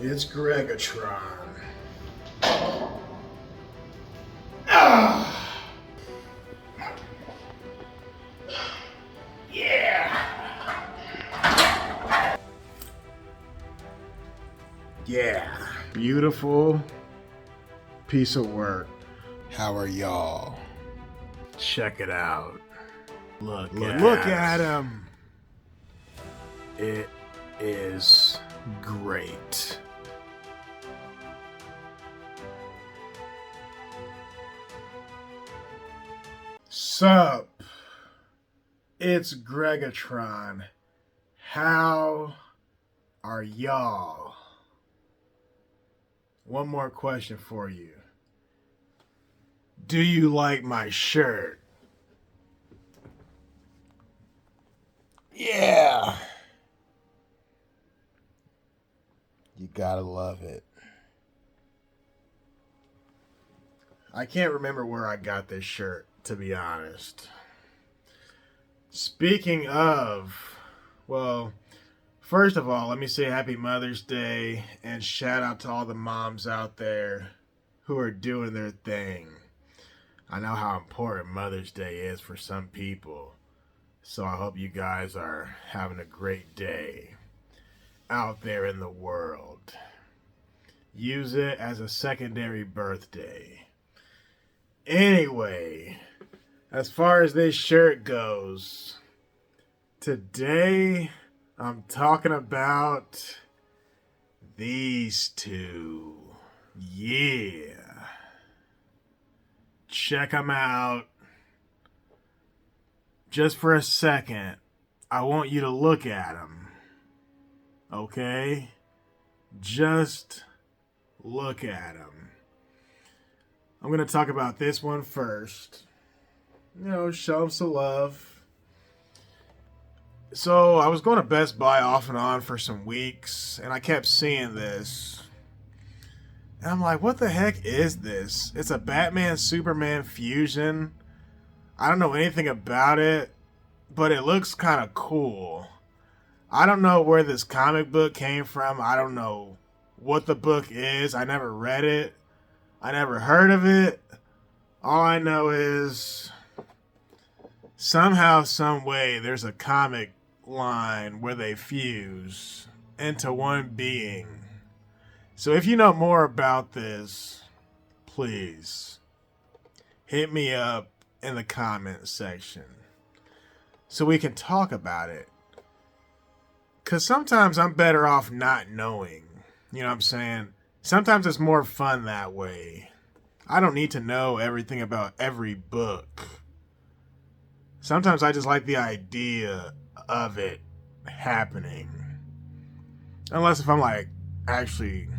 It's Greggatron. Ah! Yeah! Yeah. Beautiful piece of work. How are y'all? Check it out. Look at him. It is great. Sup? It's Greggatron. How are y'all? One more question for you. Do you like my shirt? Yeah. You gotta love it. I can't remember where I got this shirt, to be honest. Speaking of, well, first of all, let me say Happy Mother's Day and shout out to all the moms out there who are doing their thing. I know how important Mother's Day is for some people, so I hope you guys are having a great day out there in the world. Use it as a secondary birthday. Anyway, as far as this shirt goes, today I'm talking about these two. Yeah. Check them out. Just for a second, I want you to look at them. Okay? Just look at them. I'm going to talk about this one first. You know, show them some love. So, I was going to Best Buy off and on for some weeks, and I kept seeing this. And I'm like, what the heck is this? It's a Batman-Superman fusion. I don't know anything about it, but it looks kind of cool. I don't know where this comic book came from. I don't know what the book is. I never read it. I never heard of it. All I know is somehow, some way, there's a comic line where they fuse into one being. So if you know more about this, please hit me up in the comment section so we can talk about it. Because sometimes I'm better off not knowing. You know what I'm saying? Sometimes it's more fun that way. I don't need to know everything about every book. Sometimes I just like the idea of it happening. Unless if I'm like actually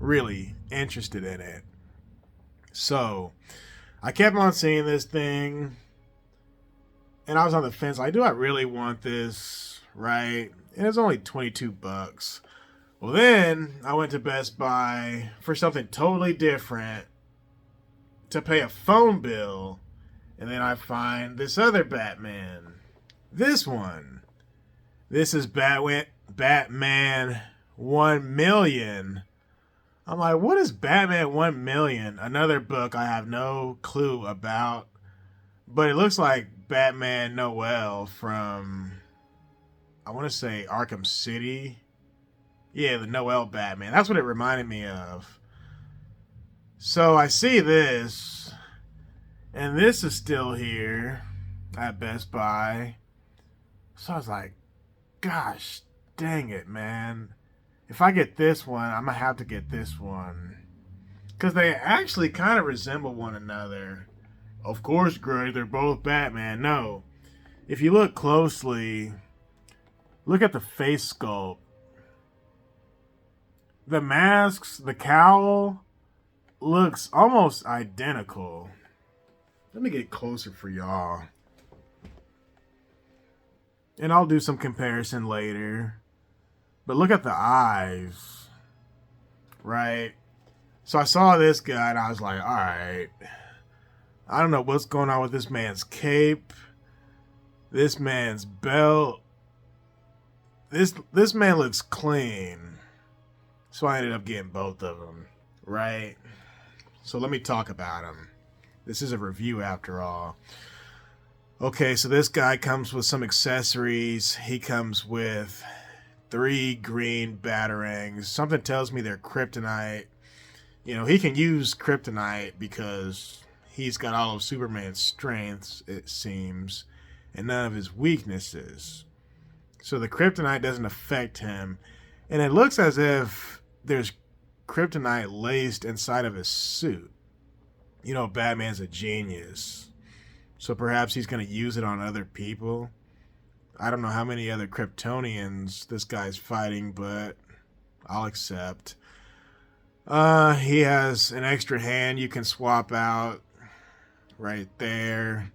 really interested in it. So I kept on seeing this thing and I was on the fence like, do I really want this? Right? And it's only $22. Well, then I went to Best Buy for something totally different to pay a phone bill, and then I find this other Batman. This one. This is Batman 1 million. I'm like, what is Batman 1 million? Another book I have no clue about, but it looks like Batman Noel from, I want to say Arkham City. Yeah, the Noel Batman. That's what it reminded me of. So I see this, and this is still here at Best Buy. So I was like, gosh, dang it, man. If I get this one, I'm going to have to get this one. Because they actually kind of resemble one another. Of course, Greg, they're both Batman. No. If you look closely, look at the face sculpt. The masks, the cowl, looks almost identical. Let me get closer for y'all. And I'll do some comparison later. But look at the eyes. Right? So I saw this guy and I was like, alright. I don't know what's going on with this man's cape. This man's belt. This man looks clean. So I ended up getting both of them, right? So let me talk about them. This is a review after all. Okay, so this guy comes with some accessories. He comes with 3 green batarangs. Something tells me they're kryptonite. You know, he can use kryptonite because he's got all of Superman's strengths, it seems, and none of his weaknesses. So the kryptonite doesn't affect him. And it looks as if there's kryptonite laced inside of his suit. You know, Batman's a genius. So perhaps he's going to use it on other people. I don't know how many other Kryptonians this guy's fighting, but I'll accept. He has an extra hand you can swap out right there.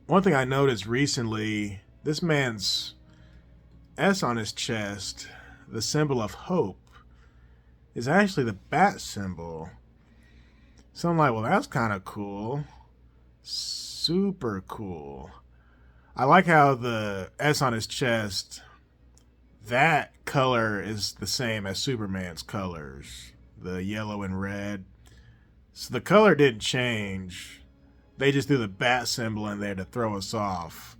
One thing I noticed recently, this man's S on his chest, the symbol of hope, is actually the bat symbol. So I'm like, well, that's kind of cool. Super cool. I like how the S on his chest, that color is the same as Superman's colors, the yellow and red. So the color didn't change. They just threw the bat symbol in there to throw us off.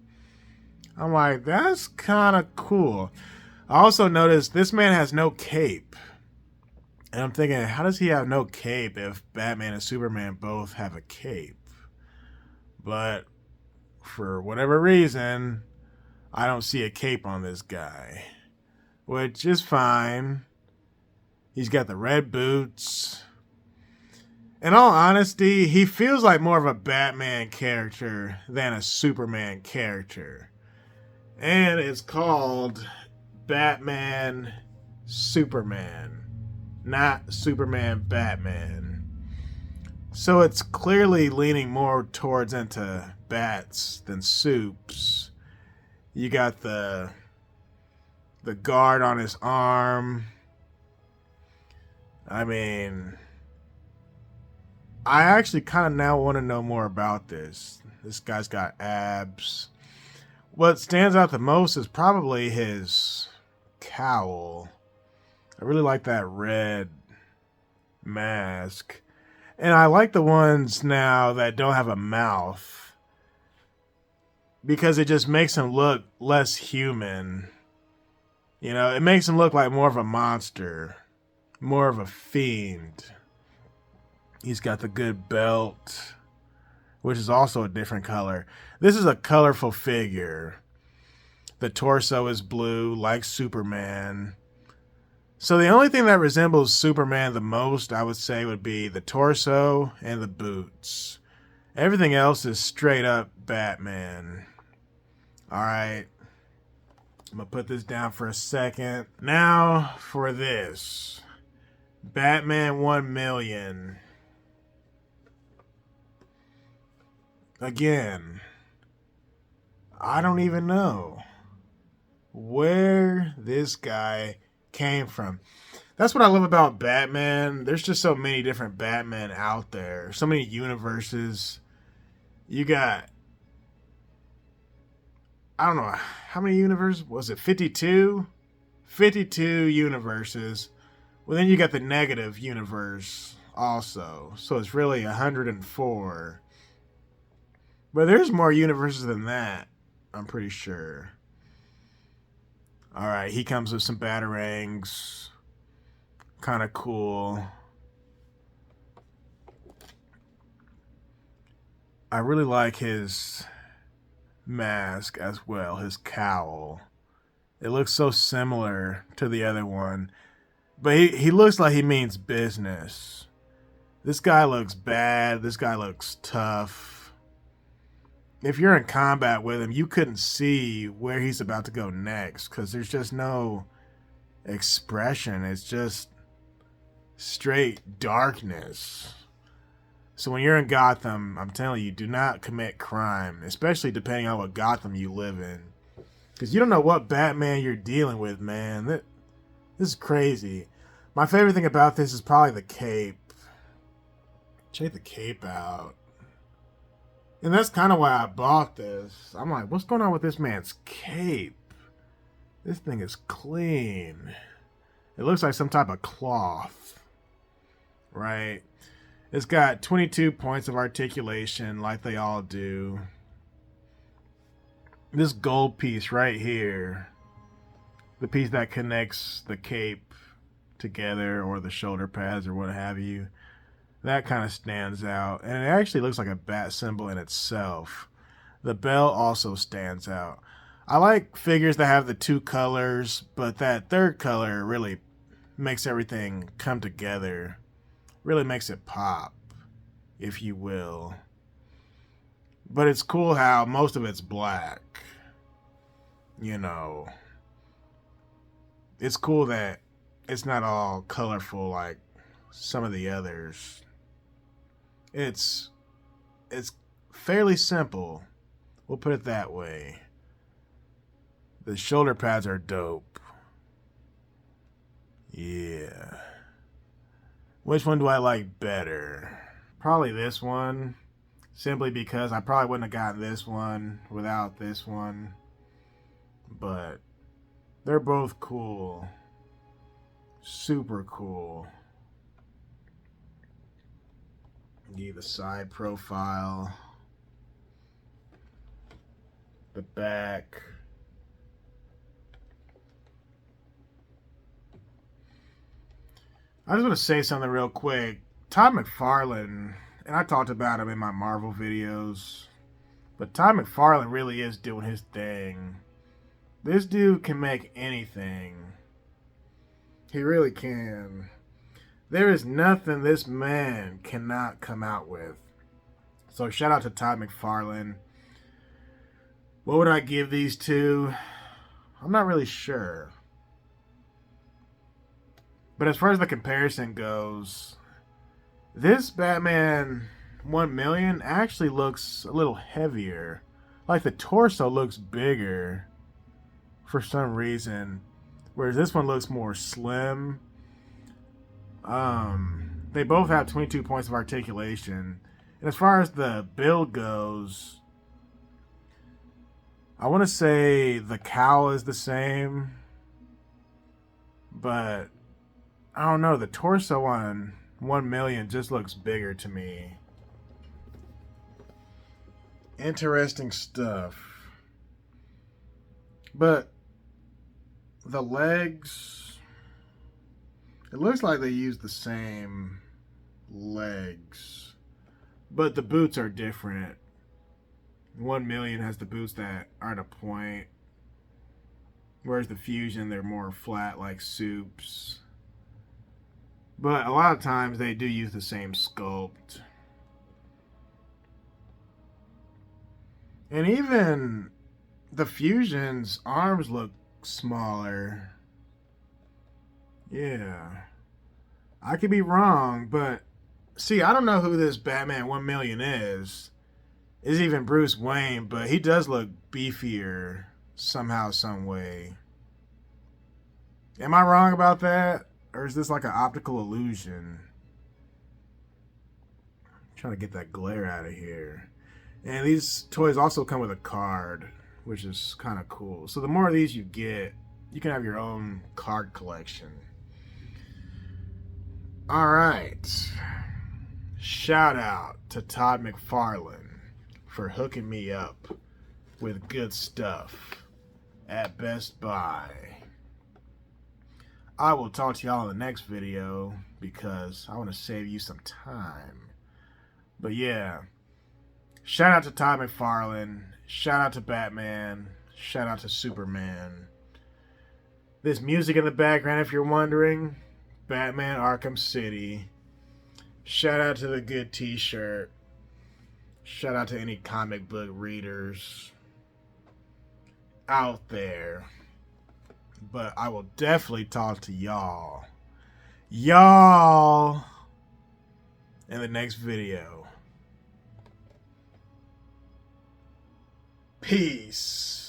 I'm like, that's kind of cool. I also noticed this man has no cape. And I'm thinking, how does he have no cape if Batman and Superman both have a cape? But for whatever reason, I don't see a cape on this guy, which is fine. He's got the red boots. In all honesty, he feels like more of a Batman character than a Superman character. And it's called Batman Superman, not Superman Batman. So it's clearly leaning more towards into bats than supes. You got the guard on his arm. I mean, I actually kind of now want to know more about this. This guy's got abs. What stands out the most is probably his cowl. I really like that red mask. And I like the ones now that don't have a mouth, because it just makes him look less human. You know, it makes him look like more of a monster, more of a fiend. He's got the good belt, which is also a different color. This is a colorful figure. The torso is blue, like Superman. So the only thing that resembles Superman the most, I would say, would be the torso and the boots. Everything else is straight up Batman. Alright. I'm going to put this down for a second. Now for this. Batman 1 million. Again, I don't even know where this guy came from. That's what I love about Batman. There's just so many different Batman out there. So many universes. You got, I don't know, how many universes? Was it 52? 52 universes. Well, then you got the negative universe also. So it's really 104. But there's more universes than that, I'm pretty sure. Alright, he comes with some batarangs. Kind of cool. I really like his mask as well, his cowl. It looks so similar to the other one. But he looks like he means business. This guy looks bad. This guy looks tough. If you're in combat with him, you couldn't see where he's about to go next, because there's just no expression. It's just straight darkness. So when you're in Gotham, I'm telling you, do not commit crime, especially depending on what Gotham you live in, because you don't know what Batman you're dealing with, man. This is crazy. My favorite thing about this is probably the cape. Check the cape out. And that's kind of why I bought this. I'm like, what's going on with this man's cape? This thing is clean. It looks like some type of cloth, right? It's got 22 points of articulation like they all do. This gold piece right here, the piece that connects the cape together or the shoulder pads or what have you, that kind of stands out. And it actually looks like a bat symbol in itself. The bell also stands out. I like figures that have the two colors, but that third color really makes everything come together. Really makes it pop, if you will. But it's cool how most of it's black. You know, it's cool that it's not all colorful like some of the others. It's fairly simple. We'll put it that way. The shoulder pads are dope. Yeah. Which one do I like better? Probably this one. Simply because I probably wouldn't have gotten this one without this one. But they're both cool. Super cool. Give you the side profile. The back. I just want to say something real quick. Todd McFarlane, and I talked about him in my Marvel videos, but Todd McFarlane really is doing his thing. This dude can make anything. He really can. There is nothing this man cannot come out with. So shout out to Todd McFarlane. What would I give these two? I'm not really sure. But as far as the comparison goes, this Batman 1,000,000 actually looks a little heavier. Like the torso looks bigger for some reason, whereas this one looks more slim. They both have 22 points of articulation. And as far as the build goes, I want to say the cowl is the same, but I don't know, the torso on 1,000,000 just looks bigger to me. Interesting stuff. But the legs, it looks like they use the same legs, but the boots are different. 1,000,000 has the boots that aren't a point, whereas the Fusion, they're more flat like Soup's. But a lot of times they do use the same sculpt. And even the Fusion's arms look smaller. Yeah. I could be wrong, but see, I don't know who this Batman 1,000,000 is. Is even Bruce Wayne, but he does look beefier somehow, some way. Am I wrong about that? Or is this like an optical illusion? I'm trying to get that glare out of here. And these toys also come with a card, which is kind of cool. So the more of these you get, you can have your own card collection. Alright. Shout out to Todd McFarlane for hooking me up with good stuff at Best Buy. I will talk to y'all in the next video because I want to save you some time. But yeah, shout out to Todd McFarlane, shout out to Batman, shout out to Superman. This music in the background, if you're wondering, Batman Arkham City. Shout out to the good t-shirt. Shout out to any comic book readers out there. But I will definitely talk to y'all in the next video. Peace.